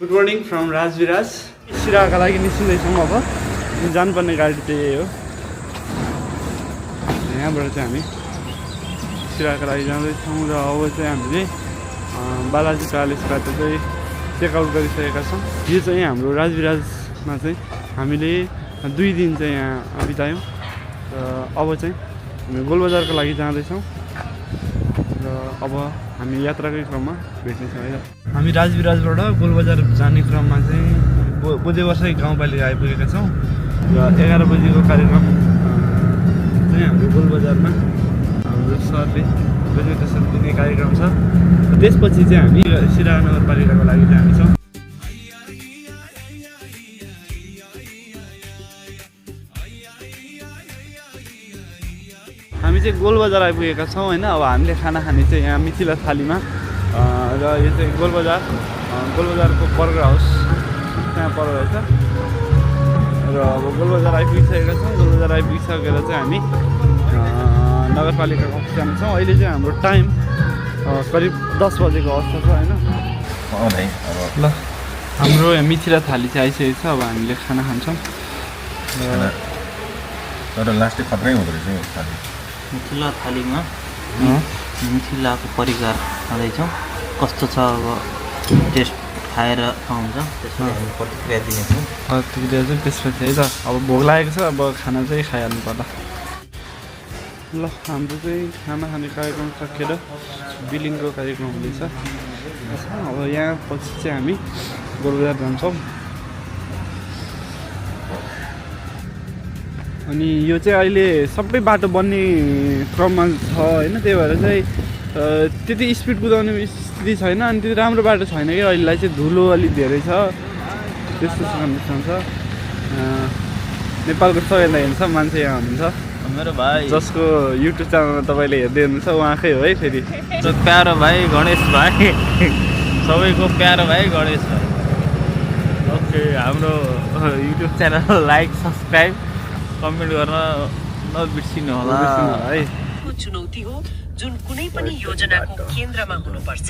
Good morning from Rajbiraj. सिराका लागि निस्किँदैछौँ। अब जानुपर्ने गाडी चाहिँ यही हो। यहाँबाट चाहिँ हामी सिराका लागि जाँदैछौँ र अब चाहिँ हामीले बालाजी प्यालेसबाट चाहिँ चेकआउट गरिसकेका छौँ। यो चाहिँ हाम्रो राजविराजमा चाहिँ हामीले 2 दिन चाहिँ यहाँ बितायौँ र अब चाहिँ हामी गोलबजारको लागि जाँदैछौँ र अब हामी यात्राकै क्रममा भेट्नेछौँ है। हामी राजविराजबाट गोलबजार जाने क्रममा चाहिँ बोधेवर्षै गाउँपालिका आइपुगेका छौँ र 11 बजीको कार्यक्रम चाहिँ हाम्रो गोलबजारमा हाम्रो सरले प्रेजेन्टेसन दिने कार्यक्रम छ। त्यसपछि चाहिँ हामी सिराहा नगरपालिकाको लागि जानेछौँ। हामी चाहिँ गोलबजार आइपुगेका छौँ होइन। अब हामीले खाना खाने चाहिँ यहाँ मिथिला थालीमा र यो चाहिँ गोलबजारको बर्गर हाउस त्यहाँ पर रहेछ र अब गोलबजार आइपुगिसकेका छौँ। गोलबजार आइपुगिसकेर चाहिँ हामी नगरपालिकाको अफिस जानेछौँ। अहिले चाहिँ हाम्रो टाइम करिब 10 बजेको अवस्था छ होइन। ल हाम्रो यहाँ मिथिला थाली चाहिँ आइसकेको छ। अब हामीले खाना खान्छौँ तर लास्टै खतरै हुँदो रहेछ थाली। मिथिला थालीमा मिथिलाको परिकार खाँदैछौँ। कस्तो छ अब टेस्ट खाएर आउँछ त्यसपछि हामी प्रतिक्रिया दिनेछौँ। प्रतिक्रिया चाहिँ त्यसपछि है त। अब भोक लागेको छ, अब खाना चाहिँ खाइहाल्नु पर्ला। ल हाम्रो चाहिँ खाना खाने कार्यक्रम सकेर बिलिङको कार्यक्रम हुँदैछ। अब यहाँ पछि चाहिँ हामी गोलबजार जान्छौँ। अनि यो चाहिँ अहिले सबै बाटो बन्ने क्रममा छ होइन। त्यही भएर चाहिँ त्यति स्पिड कुदाउने स्थिति छैन अनि त्यति राम्रो बाटो छैन कि अहिलेलाई चाहिँ धुलो अलिक धेरै छ। त्यस्तो कन्डिसन छ। नेपालको सबैजना हेर्छ मान्छे यहाँ हुनुहुन्छ मेरो भाइ जसको युट्युब च्यानलमा तपाईँले हेर्दै हुनुहुन्छ उहाँकै हो है। फेरि प्यारो भाइ गणेश भाइ सबैको प्यारो भाइ गणेश भाइ। ओके हाम्रो YouTube channel like subscribe comment गर्न नबिर्सिनु होला है। चुनौती हो जुन कुनै पनि योजनाको केन्द्रमा हुनुपर्छ।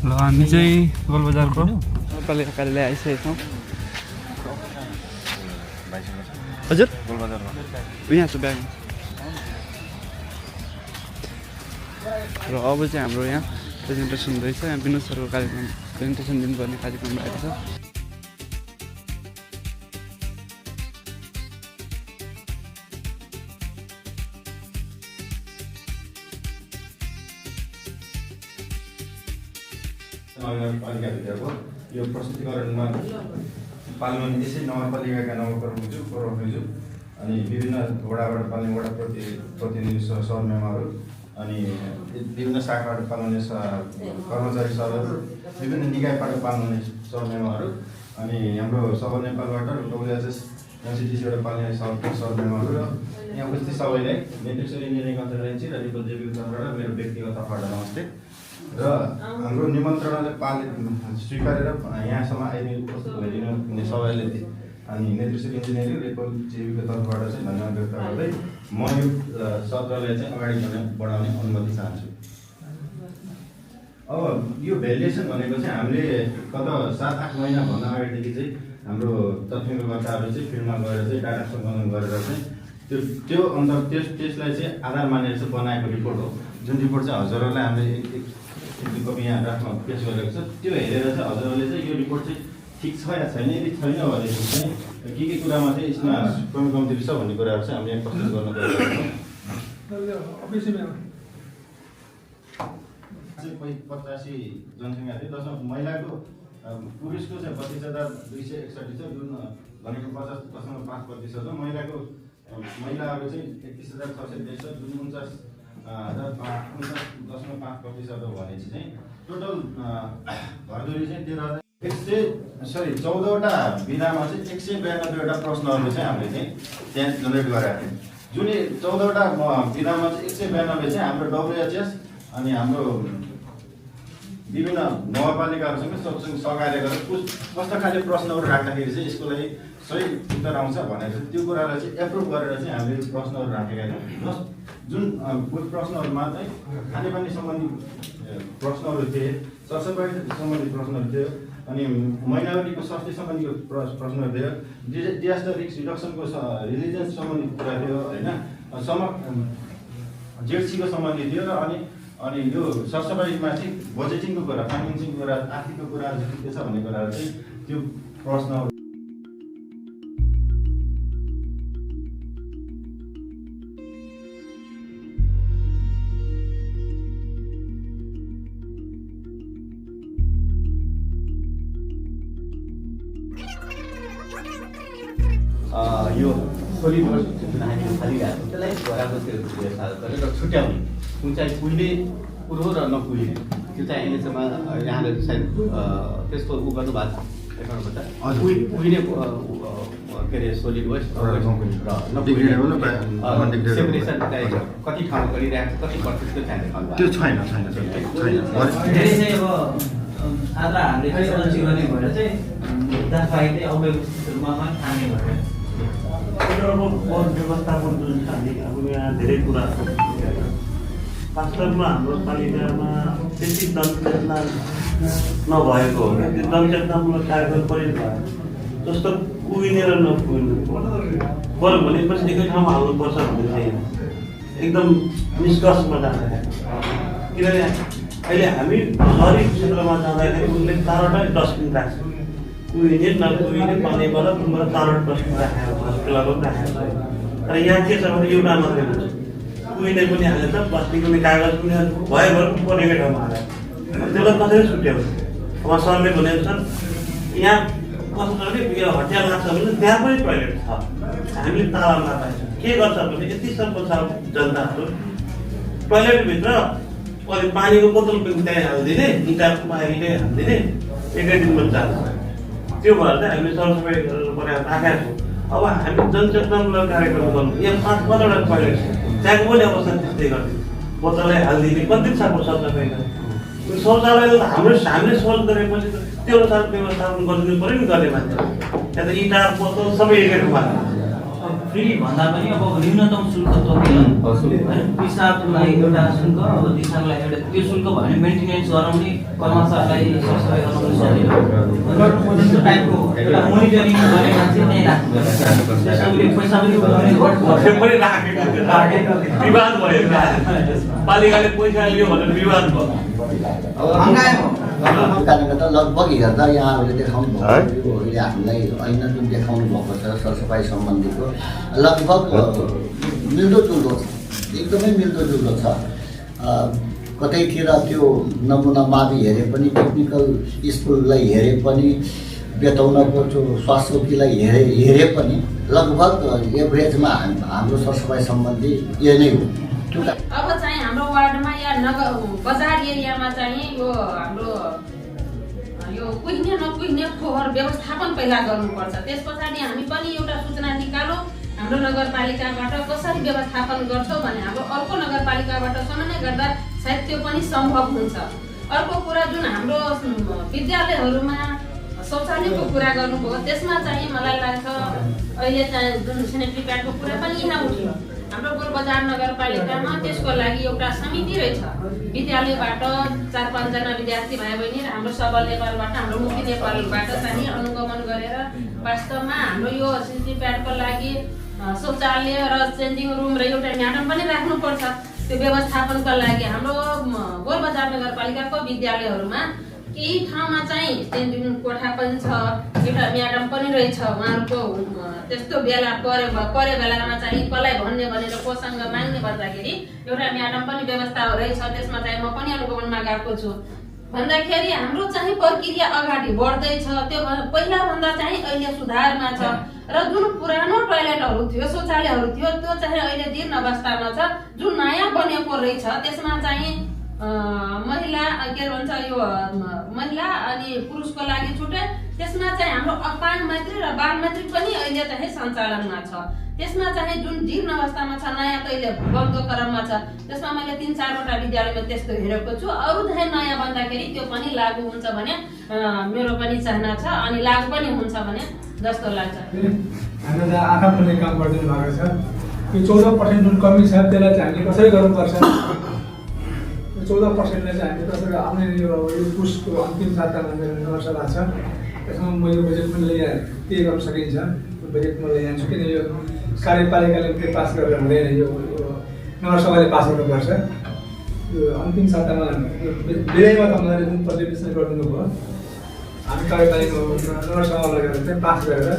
ल हामी चाहिँ गोलबजारको नगरपालिका कार्यालय आइसकेका छौँ। हजुर यहाँ छ ब्याग। र अब चाहिँ हाम्रो यहाँ प्रेजेन्टेसन हुँदैछ। यहाँ विनोद सरको कार्यक्रम प्रेजेन्टेसन दिनुपर्ने कार्यक्रम भएको छ। नगरपालिकाभित्रको यो प्रस्तुतिकरणमा पाल्नु यसै नगरपालिकाका प्रमुखज्यू अनि विभिन्न वडाबाट पाल्ने वडा प्रतिनिधि सरमेमाहरू अनि विभिन्न शाखाबाट पाल्ने कर्मचारी सरहरू, विभिन्न निकायबाट पाल्ने सरमेमाहरू अनि हाम्रो सब नेपालबाट डब्लुएचएस एनसिटिसीबाट पाल्ने सरमेमाहरू र यहाँ उपस्थित सबैलाई नेतृत्व इन्जिनियरिङ कन्सल्टेन्सी र रिपल जेबीको तर्फबाट मेरो व्यक्तिगत तर्फबाट नमस्ते। र हाम्रो निमन्त्रणालाई स्वीकारेर यहाँसम्म आइदिनु उपस्थित भइदिनु हुने सबैले अनि नेतृत्व इन्जिनियरिङ रिपल जेबीको तर्फबाट चाहिँ धन्यवाद व्यक्त गर्दै म यो सत्रलाई चाहिँ अगाडि बढाउने अनुमति चाहन्छु। अब यो भ्यालिडेसन भनेको चाहिँ हामीले गत 7-8 महिनाभन्दा अगाडिदेखि चाहिँ हाम्रो तथ्याङ्ककर्ताहरू चाहिँ फिल्डमा गएर चाहिँ डाटा सङ्कलन गरेर चाहिँ त्यो त्यसलाई चाहिँ आधार मानेर चाहिँ बनाएको रिपोर्ट हो। जुन रिपोर्ट चाहिँ हजुरहरूलाई हामीले एक कपी यहाँ ड्राफ्टमा पेस गरेको छ। त्यो हेरेर चाहिँ हजुरहरूले चाहिँ यो रिपोर्ट चाहिँ ठिक छ या छैन, यदि छैन भनेदेखि चाहिँ के कुरामा चाहिँ यसमा कमी कम्ती छ भन्ने कुराहरू चाहिँ हामीले प्रस्तुत गर्न गइरहेको छौँ। 85 जनसङ्ख्या थियो जसमा महिलाको पुरुषको चाहिँ 32,261 छ जुन भनेको 50.5% हो। महिलाहरू चाहिँ 31,623 छ जुन 49.5% हो भनेपछि चाहिँ टोटल घरधुरी चाहिँ 14वटा विधामा चाहिँ 192वटा प्रश्नहरू चाहिँ हामीले चाहिँ त्यहाँ जेनेरेट गरेका थियौँ। जुन 14वटा विधामा चाहिँ 192 चाहिँ हाम्रो डब्लुएचएस अनि हाम्रो विभिन्न नगरपालिकाहरूसँग सहकार्य गरेर कस्तो खाले प्रश्नहरू राख्दाखेरि चाहिँ यसको लागि सही उत्तर आउँछ भनेर त्यो कुरालाई चाहिँ एप्रुभ गरेर चाहिँ हामीले प्रश्नहरू राखेका थियौँ। जुन प्रश्नहरूमा चाहिँ खानेपानी सम्बन्धी प्रश्नहरू थिए, सरसफाइ सम्बन्धी प्रश्नहरू थियो, अनि महिनावारीको स्वास्थ्य सम्बन्धीको प्रश्नहरू थियो, डिजास्टर रिस्क रिडक्सनको रिलिजन सम्बन्धित कुरा थियो होइन, जेडसीको सम्बन्धी थियो र अनि यो सरसफाइमा चाहिँ बजेटिङको कुरा, फाइनेन्सिङको कुरा, आर्थिकको कुरा के छ भन्ने कुराहरू चाहिँ त्यो प्रश्न यो सोलिड वेस्ट जुन हामीले फालिरहेको त्यसलाई बराबरतिर व्यवस्था गरेर छुट्याउने कुन चाहिँ पुग्ने कुरो र नपुग्ने त्यो चाहिँ अहिलेसम्म यहाँले सायद त्यसको उ गर्नु भएको छ पुग्ने के अरे सोलिड वेस्ट र सेपरेसन कति ठाउँमा गरिरहेको छ, कति प्रतिशत चाहिँ त्यो छैन। धेरै चाहिँ अब आधा हामीले चाहिँ अलि गर्ने भएर चाहिँ दफाइ चाहिँ अव्यवस्थितहरूमा खाने भएर अब वन व्यवस्थापन जुन छ हामी अब यहाँ धेरै कुराहरू वास्तवमा हाम्रो पालिकामा त्यति जनचेतना नभएको हो क्या, त्यो जनचेतनामूलक कार्यक्रम पनि भयो जस्तो पुगिने र नपुगिने बरु भनेपछि एकै ठाउँमा हाल्नुपर्छ भन्ने छैन, एकदम निष्कर्षमा जाँदाखेरि। किनभने अहिले हामी सहरी क्षेत्रमा जाँदाखेरि उसले 4वटा डस्टबिन राख्छ, पुगिने नपुगिने पानीबाट उनीबाट 4वटा डस्टबिन राखेको छ, हस्पिटलहरू राखेको छ। तर यहाँ के छ भने एउटा मात्रै हुन्छ, पुगिने पनि हालेछ, प्लास्टिक पनि कागज पनि भयो परेकै ठाउँमा हालेको, त्यसलाई कसरी छुट्याउँछ? उहाँ सरले भनेको छ यहाँ कस्तो छ भने यो हटिया लाग्छ भने त्यहाँ पनि टोइलेट छ, हामीले ताला नपाएछ। के गर्छ भने यतिसम्म छ जनताहरू टोइलेटभित्र अहिले पानीको बोतल पनि त्यहाँ हालिदिने, इँटाको मारिने हालिदिने, एकै दिनमा जान्छ। त्यो भएर चाहिँ हामीले सरसफाइ गरेर बनाएर राखेका छौँ। अब हामी जनचेतनामूलक कार्यक्रम गर्नु, यहाँ 5-5वटा टोइलेट छ, त्यहाँको पनि अवस्था त्यस्तै गरिदिनु, बोतलै हालिदिने, कति छ सरसफाइ गर्ने। शौचालय त हामीले सोच गरेपछि त त्यो अनुसार व्यवस्थापन गरिदिनु पऱ्यो नि गर्ने मान्छे। त्यहाँ त इँटा बोतल सबै एकै ठाउँमा फ्री भन्दा पनि अब न्यूनतम शुल्क तोकेर होइन, पिसाबलाई एउटा शुल्क, अब दिशालाई एउटा त्यो शुल्क भयो भने मेन्टेनेन्स गराउने कर्मचारीलाई सरसफाइ गराउनु सजिलो त्यस्तो टाइपको एउटा मोनिटरिङ गर्ने मान्छे त्यहीँ राख्नुपर्छ। त्यसले पैसा पनि विवाद भयो, पालिकाले पैसा लियो भनेर विवाद भयो। कारणले गर्दा लगभग हेर्दा यहाँहरूले देखाउनु भएको अहिले हामीलाई ऐना जुन देखाउनु भएको छ सरसफाइ सम्बन्धीको लगभग मिल्दोजुल्दो छ, एकदमै मिल्दोजुल्दो छ। कतैतिर त्यो नमुना मावि हेरे पनि, टेक्निकल स्कुललाई हेरे पनि, बेतौनको त्यो स्वास्थ्य चौकीलाई हेरे पनि लगभग एभरेजमा हाम्रो सरसफाइ सम्बन्धी यो नै हो। अब चाहिँ हाम्रो वार्डमा या नगर बजार एरियामा चाहिँ यो हाम्रो यो पुग्ने नपुग्ने फोहोर व्यवस्थापन पहिला गर्नुपर्छ। त्यस पछाडि हामी पनि एउटा सूचना निकालौँ हाम्रो नगरपालिकाबाट कसरी व्यवस्थापन गर्छौँ भने हाम्रो अर्को नगरपालिकाबाट समन्वय गर्दा सायद त्यो पनि सम्भव हुन्छ। अर्को कुरा जुन हाम्रो विद्यालयहरूमा शौचालयको कुरा गर्नुभयो, त्यसमा चाहिँ मलाई लाग्छ अहिले चाहिँ जुन सेनेटरी प्याडको कुरा पनि यहाँ उठ्यो। हाम्रो गोलबजार नगरपालिकामा त्यसको लागि एउटा समिति रहेछ, विद्यालयबाट 4-5 जना विद्यार्थी भाइ बहिनी र हाम्रो सबल नेपालबाट, हाम्रो मुक्ति नेपालबाट चाहिँ अनुगमन गरेर वास्तवमा हाम्रो यो सेनेटरी प्याडको लागि शौचालय र चेन्जिङ रुम र एउटा म्याडम पनि राख्नुपर्छ। त्यो व्यवस्थापनको लागि हाम्रो गोलबजार नगरपालिकाको विद्यालयहरूमा केही ठाउँमा चाहिँ चेन्जिङ कोठा पनि छ, एउटा म्याडम पनि रहेछ। उहाँहरूको त्यस्तो बेला परे बेलामा चाहिँ कसलाई भन्ने भनेर कोसँग माग्ने भन्दाखेरि एउटा म्याडम पनि व्यवस्था रहेछ। त्यसमा चाहिँ म पनि अनुगमनमा गएको छु। भन्दाखेरि हाम्रो चाहिँ प्रक्रिया अगाडि बढ्दैछ। त्यो पहिला भन्दा चाहिँ अहिले सुधारमा छ र जुन पुरानो टोयलेटहरू थियो, शौचालयहरू थियो, त्यो चाहिँ अहिले जीर्ण अवस्थामा छ। जुन नयाँ बनेको रहेछ त्यसमा चाहिँ महिला के भन्छ यो महिला अनि पुरुषको लागि छुट्टै, त्यसमा चाहिँ हाम्रो अपाङ्ग मैत्री र बाल मैत्री पनि अहिले चाहिँ सञ्चालनमा छ। त्यसमा चाहिँ जुन जीर्ण अवस्थामा छ, नयाँ त अहिले बन्द क्रममा छ, त्यसमा मैले 3-4वटा विद्यालयमा त्यस्तो हेरेको छु। अरू चाहिँ नयाँ बन्दाखेरि त्यो पनि लागू हुन्छ भने मेरो पनि चाहना छ, अनि लागू पनि हुन्छ भने जस्तो लाग्छ। हामीले आँखा खोल्ने काम गरिदिनु भएको छ। यो 14% जुन कमी छ त्यसलाई चाहिँ हामीले कसरी गर्नुपर्छ, 14%ले चाहिँ हामी त्यसरी आउने यो पुसको अन्तिम सातामा मेरो नगरसभा छ त्यसमा म यो बजेट पनि के गर्न सकिन्छ बजेट म ल्याइहाल्छु किन यो कार्यपालिकाले के पास गरेर हुँदैन यो नगरसभाले पास गर्नुपर्छ यो अन्तिम सातामा बेलैमा तपाईँले जुन पर्यवेक्षण गरिदिनु भयो हामी कार्यपालिका नगरसभामा लगेर चाहिँ पास गरेर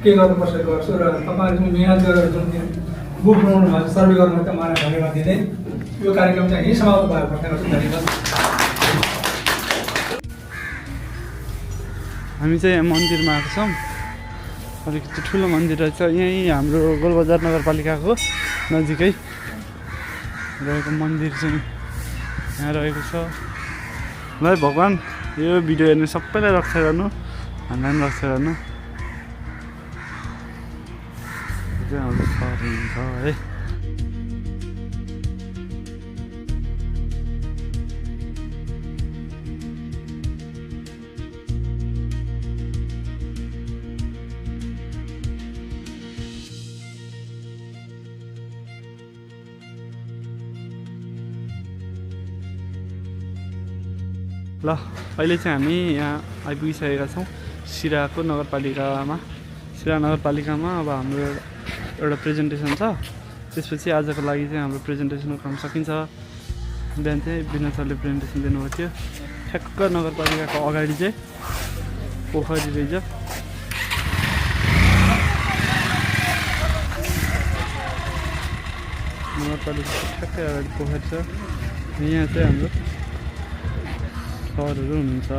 के गर्नुपर्छ गर्छु र तपाईँहरू जुन मेहनत गरेर जुन बुक बनाउनु भएको सर्वे गर्नु त मलाई धन्यवाद दिँदै यो कार्यक्रम चाहिँ यही समाप्त भएको धन्यवाद। हामी चाहिँ मन्दिरमा आएको छौँ अलिकति ठुलो मन्दिर रहेछ यहीँ हाम्रो गोलबजार नगरपालिकाको नजिकै रहेको मन्दिर चाहिँ यहाँ रहेको छ। ल भगवान् यो भिडियो हेर्ने सबैलाई रक्षा गर्नु हामीलाई पनि रक्षा गर्नु हाम्रो सहर हुन्छ है। ल अहिले चाहिँ हामी यहाँ आइपुगिसकेका छौँ सिराको नगरपालिकामा। सिरा नगरपालिकामा अब हाम्रो एउटा प्रेजेन्टेसन छ त्यसपछि आजको लागि चाहिँ हाम्रो प्रेजेन्टेसनको काम सकिन्छ। बिहान चाहिँ विनोद सरले प्रेजेन्टेसन दिनुभएको थियो। ठ्याक्क नगरपालिकाको अगाडि चाहिँ पोखरी रहेछ नगरपालिकाको ठ्याक्कै अगाडि पोखरी छ। यहाँ चाहिँ हाम्रो सहरहरू हुन्छ।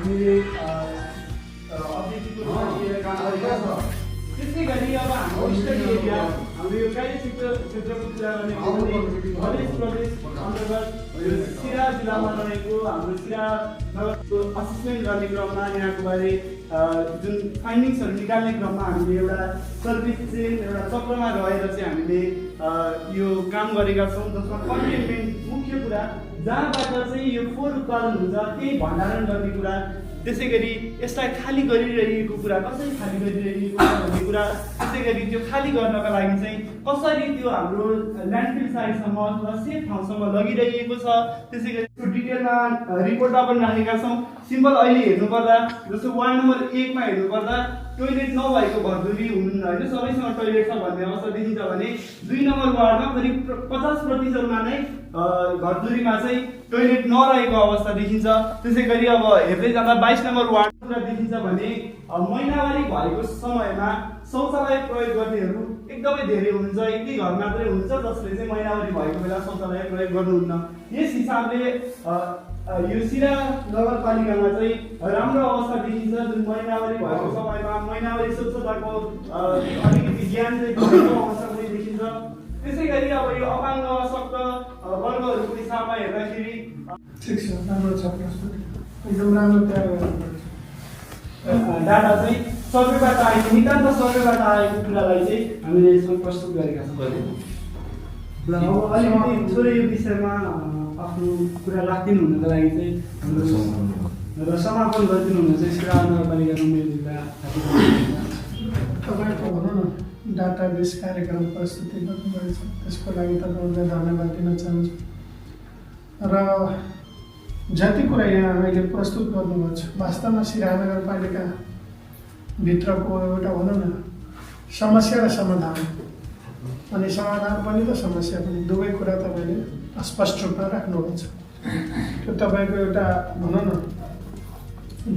हामीले अब्जेक्टिभको काम गरेका छौँ। त्यसै गरी अब हाम्रो स्टडी एरिया हाम्रो यो कार्य क्षेत्रको कुरा गर्ने मध्य प्रदेश अन्तर्गत यो सिरा जिल्लामा रहेको हाम्रो सिरा नगरको असेसमेन्ट गर्ने क्रममा यहाँको बारे जुन फाइन्डिङ्सहरू निकाल्ने क्रममा हामीले एउटा सर्भिस चेन एउटा चक्रमा रहेर चाहिँ हामीले यो काम गरेका छौँ जसमा कन्टेनमेन्ट मुख्य कुरा जहाँबाट चाहिँ यो फोहोर उत्पादन हुन्छ त्यही भण्डारण गर्ने कुरा त्यसै गरी यसलाई खाली गरिरहेको कुरा कसरी खाली गरिरहेको भन्ने कुरा त्यसै गरी त्यो खाली गर्नका लागि चाहिँ कसरी त्यो हाम्रो ल्यान्डफिल साइडसम्म अथवा सेफ ठाउँसम्म लगिरहेको छ त्यसै गरी त्यो डिटेलमा रिपोर्टमा पनि राखेका छौँ। सिम्पल अहिले हेर्नुपर्दा जस्तो वार्ड नम्बर 1 मा हेर्नुपर्दा टोइलेट नभएको घरधुरी हुनुहुन्न होइन सबैसँग टोइलेट छ भन्ने अवस्था देखिन्छ भने 2 नम्बर वार्डमा करिब 50% मा नै घरधुरीमा चाहिँ टोइलेट नरहेको अवस्था देखिन्छ। त्यसै गरी अब हेर्दै जाँदा 22 नम्बर वार्ड कुरा देखिन्छ भने महिनावारी भएको समयमा शौचालय प्रयोग गर्नेहरू एकदमै धेरै हुनुहुन्छ। एकै घर मात्रै हुन्छ जसले चाहिँ महिनावारी भएको बेला शौचालय प्रयोग गर्नुहुन्न। यस हिसाबले यो सिरा नगरपालिकामा चाहिँ राम्रो अवस्था देखिन्छ जुन महिनावारी भएको समयमा महिनावारी स्वच्छताको अलिकति ज्ञान चाहिँ भएको अवस्था पनि देखिन्छ। त्यसै गरी अब यो अपाङ्ग अशक्त वर्गहरूको हिसाबमा हेर्दाखेरि ठिक छ राम्रो छ एकदम राम्रो तयार गर्नुपर्छ। डाटा चाहिँ सर्वेबाट आएको नितान्त सर्वेबाट आएको कुरालाई चाहिँ हामीले यसमा प्रस्तुत गरेका छौँ। ल अब अलिकति थोरै यो विषयमा आफ्नो कुरा राखिदिनु हुनको लागि चाहिँ हाम्रो र समापन गरिदिनु हुन चाहिँ सिरा नगरपालिकाको मेयरज्यूका तपाईँको भनौँ न डाटाबेस कार्यक्रम प्रस्तुति गर्नुभएछ त्यसको लागि तपाईँहरूलाई धन्यवाद दिन चाहन्छु। र जति कुरा यहाँ अहिले प्रस्तुत गर्नुभएको छ वास्तवमा सिरा नगरपालिकाभित्रको एउटा भनौँ न समस्या र समाधान अनि समाधान पनि र समस्या पनि दुवै कुरा तपाईँले स्पष्ट रूपमा राख्नुभएको छ। त्यो तपाईँको एउटा भनौँ न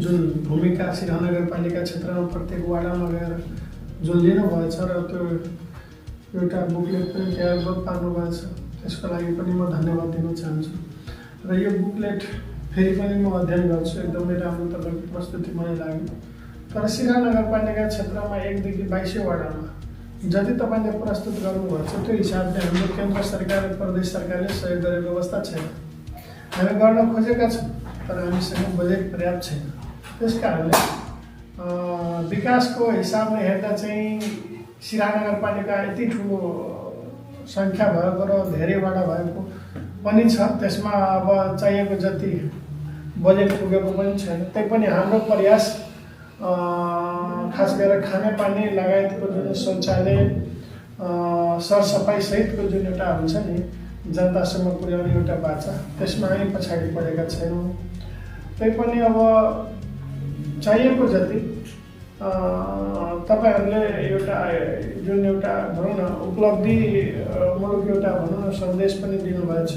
जुन भूमिका सिरा नगरपालिका क्षेत्रमा प्रत्येक वार्डमा गएर जुन लिनुभएछ र त्यो एउटा बुकलेट पनि तयार पार्नुभएको छ त्यसको लागि पनि म धन्यवाद दिन चाहन्छु। र यो बुकलेट फेरि पनि म अध्ययन गर्छु एकदमै राम्रो तपाईँको प्रस्तुति मलाई लाग्यो। तर सिरा नगरपालिका क्षेत्रमा 1 देखि 22 वार्डमा जति तपाईँले प्रस्तुत गर्नुभएको छ त्यो हिसाबले हाम्रो केन्द्र सरकार र प्रदेश सरकारले सहयोग गरेको अवस्था छैन। हामी गर्न खोजेका छौँ तर हामीसँग बजेट पर्याप्त छैन। त्यस कारणले विकासको हिसाबले हेर्दा चाहिँ सिराहा नगरपालिका यति ठुलो सङ्ख्या भएको र धेरैवटा भएको पनि छ, त्यसमा अब चाहिएको जति बजेट पुगेको पनि छैन। तैपनि हाम्रो प्रयास खास गरेर खानेपानी लगायतको जुन शौचालय सरसफाइ सहितको जुन एउटा हुन्छ नि जनतासम्म पुर्याउने एउटा बाचा, त्यसमा हामी पछाडि परेका छैनौँ। तैपनि अब चाहिएको जति तपाईँहरूले एउटा जुन एउटा भनौँ न उपलब्धिमूलक एउटा भनौँ न सन्देश पनि दिनुभएको छ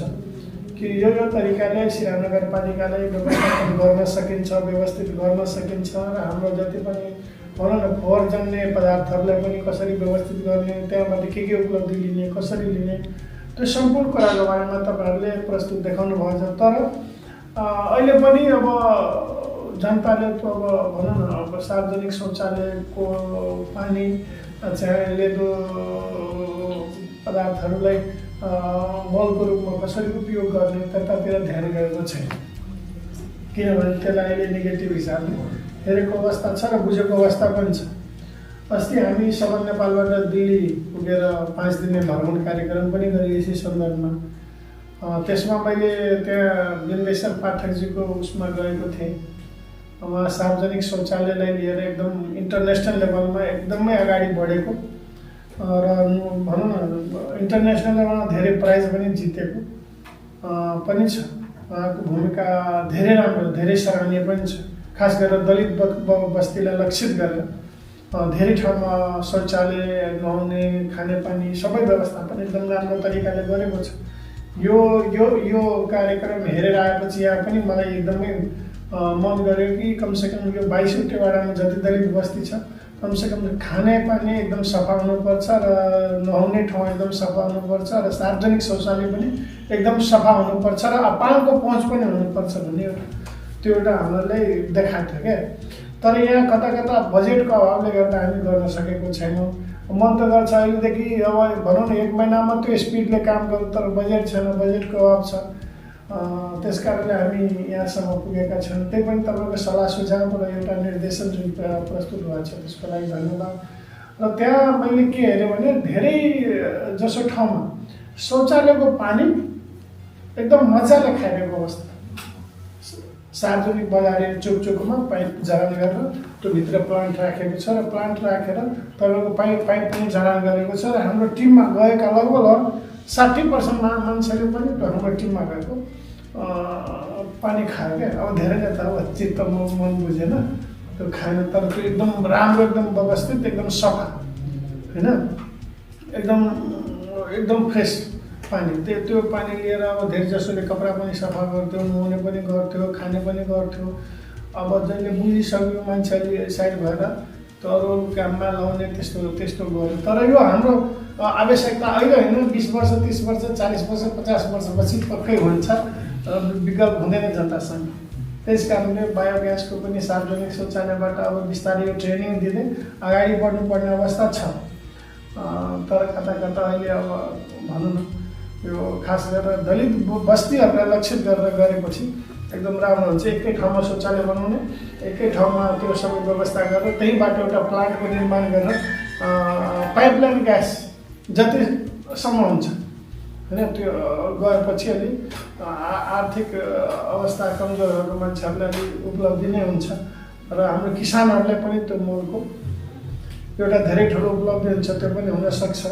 कि यो तरिकाले सिराहा नगरपालिकालाई व्यवस्थापन गर्न सकिन्छ, व्यवस्थित गर्न सकिन्छ र हाम्रो जति पनि भनौँ न फोहोर जन्ने पदार्थहरूलाई पनि कसरी व्यवस्थित गर्ने, त्यहाँबाट के उपलब्धि लिने, कसरी लिने, त्यो सम्पूर्ण कुराको बारेमा तपाईँहरूले प्रस्तुत देखाउनु भएको छ। तर अहिले पनि अब जनताले त अब भनौँ न अब सार्वजनिक शौचालयको पानी चाहिँ लेदो पदार्थहरूलाई मलको रूपमा कसरी उपयोग गर्ने त्यतातिर ध्यान गरेको छैन, किनभने त्यसलाई अहिले नेगेटिभ हिसाबले हेरेको अवस्था छ र बुझेको अवस्था पनि छ। अस्ति हामी सबल नेपालबाट दिल्ली पुगेर 5 दिने भ्रमण कार्यक्रम पनि गरेँ यसै सन्दर्भमा। त्यसमा मैले त्यहाँ बिन्देश्वर पाठकजीको उसमा गएको थिएँ। उहाँ सार्वजनिक शौचालयलाई लिएर एकदम इन्टरनेसनल लेभलमा एकदमै अगाडि बढेको र भनौँ न इन्टरनेसनल लेभलमा धेरै प्राइज पनि जितेको पनि छ। उहाँको भूमिका धेरै राम्रो, धेरै सराहनीय पनि छ। खास गरेर दलित बस्तीलाई लक्षित गरेर धेरै ठाउँमा शौचालय, नुहाउने, खानेपानी सबै व्यवस्थापन एकदम राम्रो तरिकाले गरेको छ। यो कार्यक्रम हेरेर आएपछि यहाँ पनि मलाई एकदमै मन गर्यो कि कमसेकम यो 22वटै वडामा जति दलित बस्ती छ कमसेकम खानेपानी एकदम सफा हुनुपर्छ र नुहाउने ठाउँ एकदम सफा हुनुपर्छ र सार्वजनिक शौचालय पनि एकदम सफा हुनुपर्छ र पानीको पहुँच पनि हुनुपर्छ भन्ने त्यो एउटा हामीलाई देखाएको थियो क्या। तर यहाँ कता कता बजेटको अभावले गर्दा हामी गर्न सकेको छैनौँ। मन त गर्छ अहिलेदेखि अब भनौँ न 1 महिनामा त्यो स्पिडले काम गर्नु, तर बजेट छैन, बजेटको अभाव छ। त्यस कारणले हामी यहाँसम्म पुगेका छौँ। त्यही पनि तपाईँको सल्लाह सुझाव र एउटा निर्देशन जुन प्रस्तुत भएको छ त्यसको लागि धन्यवाद। र त्यहाँ मैले के हेरेँ भने धेरै जसो ठाउँमा शौचालयको पानी एकदम मजाले खाइरहेको अवस्था, सार्वजनिक बजारे चोकमा पाइप जडान गरेर त्यो भित्र प्लान्ट राखेको छ र प्लान्ट राखेर तपाईँको पाइप पनि जडान गरेको छ र हाम्रो टिममा गएका लगभग 60% मान्छेले पनि हाम्रो टिममा गएको पानी खायो क्या। अब धेरैले त अब चित्त मन बुझेन, त्यो खाएन, तर त्यो एकदम राम्रो, एकदम व्यवस्थित, एकदम सफा होइन, एकदम फ्रेस पानी। त्यो पानी लिएर अब धेरै जसोले कपडा पनि सफा गर्थ्यो, नुहाउने पनि गर्थ्यो, खाने पनि गर्थ्यो। अब जहिले बुझिसक्यो मान्छेले साइड भएर त अरू काममा लाउने त्यस्तो गऱ्यो। तर यो हाम्रो आवश्यकता अहिले होइन, 20 वर्ष, 30 वर्ष, 40 वर्ष, 50 वर्षपछि पक्कै हुन्छ, विकल्प हुँदैन जनतासँग। त्यस कारणले बायोग्यासको पनि सार्वजनिक शौचालयबाट अब बिस्तारै यो ट्रेनिङ दिँदै अगाडि बढ्नुपर्ने अवस्था छ। तर कता कता अहिले अब भनौँ न यो खास गरेर दलित बस्तीहरूलाई लक्षित गरेर गरेपछि एकदम राम्रो हुन्छ। एकै ठाउँमा शौचालय बनाउने, एकै ठाउँमा त्यो सबै व्यवस्था गरेर त्यहीँबाट एउटा प्लान्टको निर्माण गरेर पाइपलाइन ग्यास जतिसम्म हुन्छ होइन, त्यो गएपछि अलि आर्थिक अवस्था कमजोरहरूको मान्छेहरूलाई अलि उपलब्धि नै हुन्छ र हाम्रो किसानहरूलाई पनि त्यो मलको एउटा धेरै ठुलो उपलब्धि हुन्छ, त्यो पनि हुनसक्छ।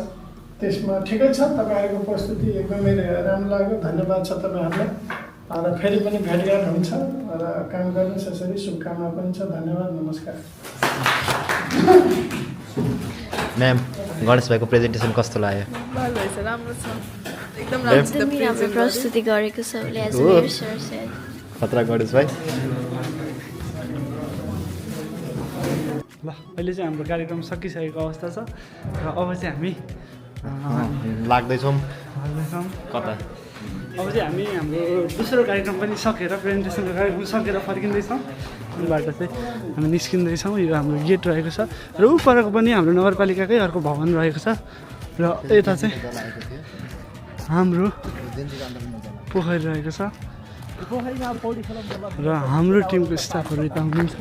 त्यसमा ठिकै छ, तपाईँहरूको प्रस्तुति एकदमै राम्रो लाग्यो, धन्यवाद छ तपाईँहरूलाई। र फेरि पनि भेटघाट हुन्छ र काम गर्नुहोस् यसरी, शुभकामना पनि छ। धन्यवाद, नमस्कार। म्याम, गणेश भाइको प्रेजेन्टेसन कस्तो लाग्यो? राम्रो छ, एकदम राम्रो प्रस्तुति गरेको छ उसले एज मेयर सर सेड। खतरा गणेश भाइ। ल अहिले चाहिँ हाम्रो कार्यक्रम सकिसकेको अवस्था छ र अब चाहिँ हामी लाग्दैछौँ कता। अब चाहिँ हामी हाम्रो दोस्रो कार्यक्रम पनि सकेर, प्रेजेन्टेसनको कार्यक्रम सकेर फर्किँदैछौँ। यहाँबाट चाहिँ हामी निस्किँदैछौँ। यो हाम्रो गेट रहेको छ र उपरको पनि हाम्रो नगरपालिकाकै अर्को भवन रहेको छ र यता चाहिँ हाम्रो पोखरी रहेको छ र हाम्रो टिमको स्टाफहरू यता हुनुहुन्छ।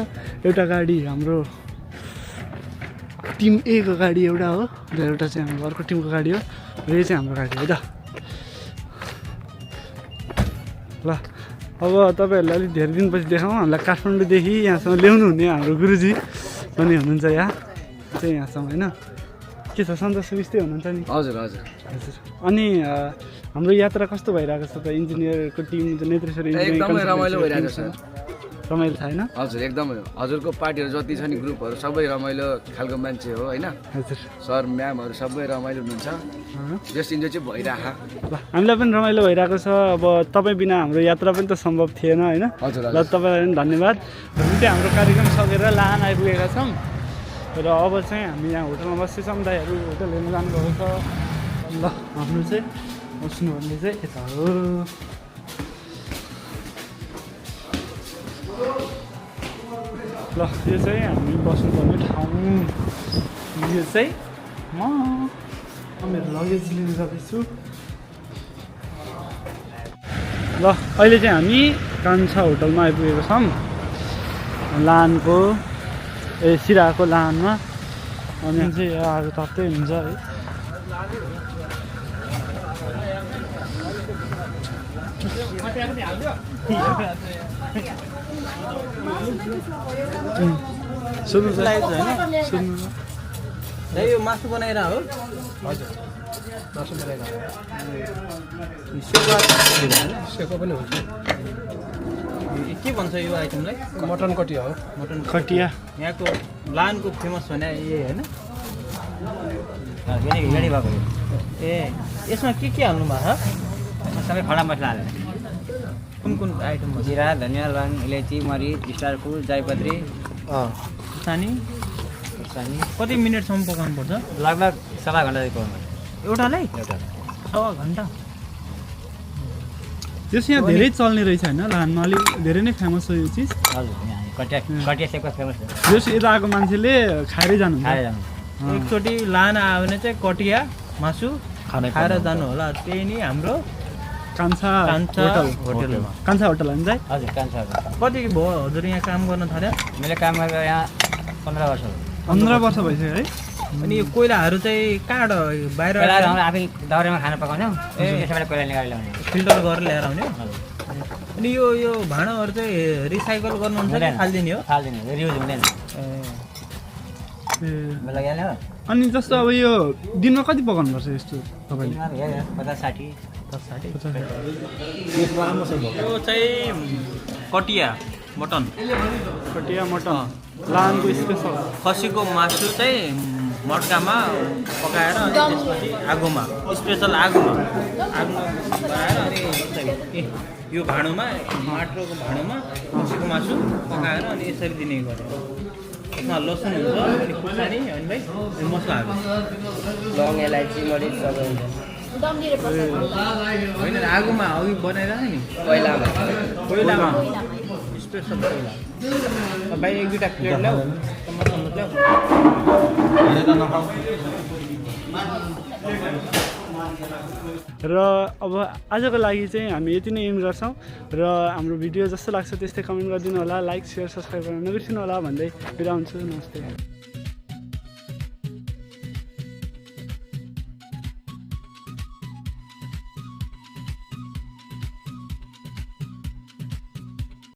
एउटा गाडी हाम्रो टिम ए को गाडी एउटा हो र एउटा चाहिँ हाम्रो अर्को टिमको गाडी हो र यो चाहिँ हाम्रो गाडी हो त। ल अब तपाईँहरूलाई अलिक धेरै दिनपछि देखाउँ। हामीलाई काठमाडौँदेखि यहाँसम्म ल्याउनु हुने हाम्रो गुरुजी पनि हुनुहुन्छ यहाँ चाहिँ यहाँसम्म होइन। के छ सन्तोष सुविस्तै हुनुहुन्छ नि? हजुर हजुर हजुर। अनि हाम्रो यात्रा कस्तो भइरहेको छ त? इन्जिनियरको टिम नेत्रेश्वर एकदमै रमाइलो भइरहेको छ। रमाइलो छ होइन? हजुर एकदमै हजुरको पार्टीहरू जति छ नि ग्रुपहरू सबै रमाइलो खालको मान्छे हो होइन। हजुर। सर म्यामहरू सबै रमाइलो हुनुहुन्छ। जस्ट इन्जोय चाहिँ भइरहेको। हामीलाई पनि रमाइलो भइरहेको छ। अब तपाईँ बिना हाम्रो यात्रा पनि त सम्भव थिएन होइन। ल तपाईँलाई पनि धन्यवाद। हामी चाहिँ हाम्रो कार्यक्रम सकेर लाहान आइपुगेका छौँ र अब चाहिँ हामी यहाँ होटलमा बस्दैछौँ। दाइहरू होटल हेर्नु जानुभएको छ। ल हाम्रो चाहिँ बस्नुपर्ने चाहिँ यता हो। ल यो चाहिँ हामी बस्नुपर्ने ठाउँ। यो चाहिँ म मेरो लगेज लिन जाँदैछु। ल अहिले चाहिँ हामी कान्छा होटलमा आइपुगेको छौँ। लानको सिराको लानमा। अनि चाहिँ यहाँ आगो ताप्दै हुन्छ है। सुन्नु यो मासु बनाएर हो? हजुर मासु बनाएर सेको पनि हुन्छ। के भन्छ यो आइटमलाई? मटन कटिया हो। मटन कटिया यहाँको लानको फेमस भने यही होइन? रेडी भएको ए यसमा के हाल्नु भएको छ? सबै खडा मसला हालेर कुन आइटम? जिरा, धनियाँ, लौंग, इलायची, मरिच, स्टार फुल, जायपत्री, खुर्सानी। कति मिनटसम्म पकाउनु पर्छ? लगभग 1.5 घन्टा जति पकाउनु पर्छ। एउटालाई? एउटा 1.5 घन्टा। त्यस यहाँ धेरै चल्ने रहेछ होइन? लानमा अलिक धेरै नै फेमस हो यो चिज। हजुर कटिया सेको फेमस हो। यो यता आएको मान्छेले खाएरै जानु। एकचोटि लान आयो भने चाहिँ कटिया मासु खाएर जानु होला। त्यही नै हाम्रो कान्छा होटलमा। कान्छा होटल होइन दाइ? हजुर कान्छा होटल। कति भयो हजुर यहाँ काम गर्न थाल्यो? मैले काम गरेर यहाँ 15 वर्ष हो। 15 वर्ष भइसक्यो है। अनि यो कोइलाहरू चाहिँ कहाँबाट बाहिर आफै दाउरामा खाना पकाउँछौँ। त्यसैबाट कोइला निकालेर ल्याउने, फिल्टर गरेर ल्याएर आउने। अनि यो भाँडाहरू चाहिँ रिसाइकल गर्नुहुन्छ कि फालिदिने हो? फालिदिने हो, रियुज हुँदैन। अनि जस्तो अब यो दिनमा कति पकाउनुपर्छ यस्तो तपाईँले? 50-60। यो चाहिँ कटिया मटन। कटिया मटन लानको स्पेसल। खसीको मासु चाहिँ मड्कामा पकाएर अनि त्यसपछि आगोमा स्पेसल आगोमा बनाएर अनि यो भाँडोमा माटोको भाँडोमा खसीको मासु पकाएर अनि यसरी दिने गरेर। यसमा लसुन हुन्छ अनि खुर्सानी अनि भाइ मसलाहरू लौंग, इलायची, मरिच सबै हुन्छ। होइन आगोमा अघि बनाइरहेको नि कोइलामा स्पेसल कोइला। भाइ एक दुईवटा प्लेट ल्याऊ ल्याऊ। र अब आजको लागि चाहिँ हामी यति नै एन्ड गर्छौँ र हाम्रो भिडियो जस्तो लाग्छ त्यस्तै कमेन्ट गरिदिनु होला। लाइक, सेयर, सब्सक्राइब गर्न नबिर्सिनु होला भन्दै बिदा हुन्छु। नमस्ते।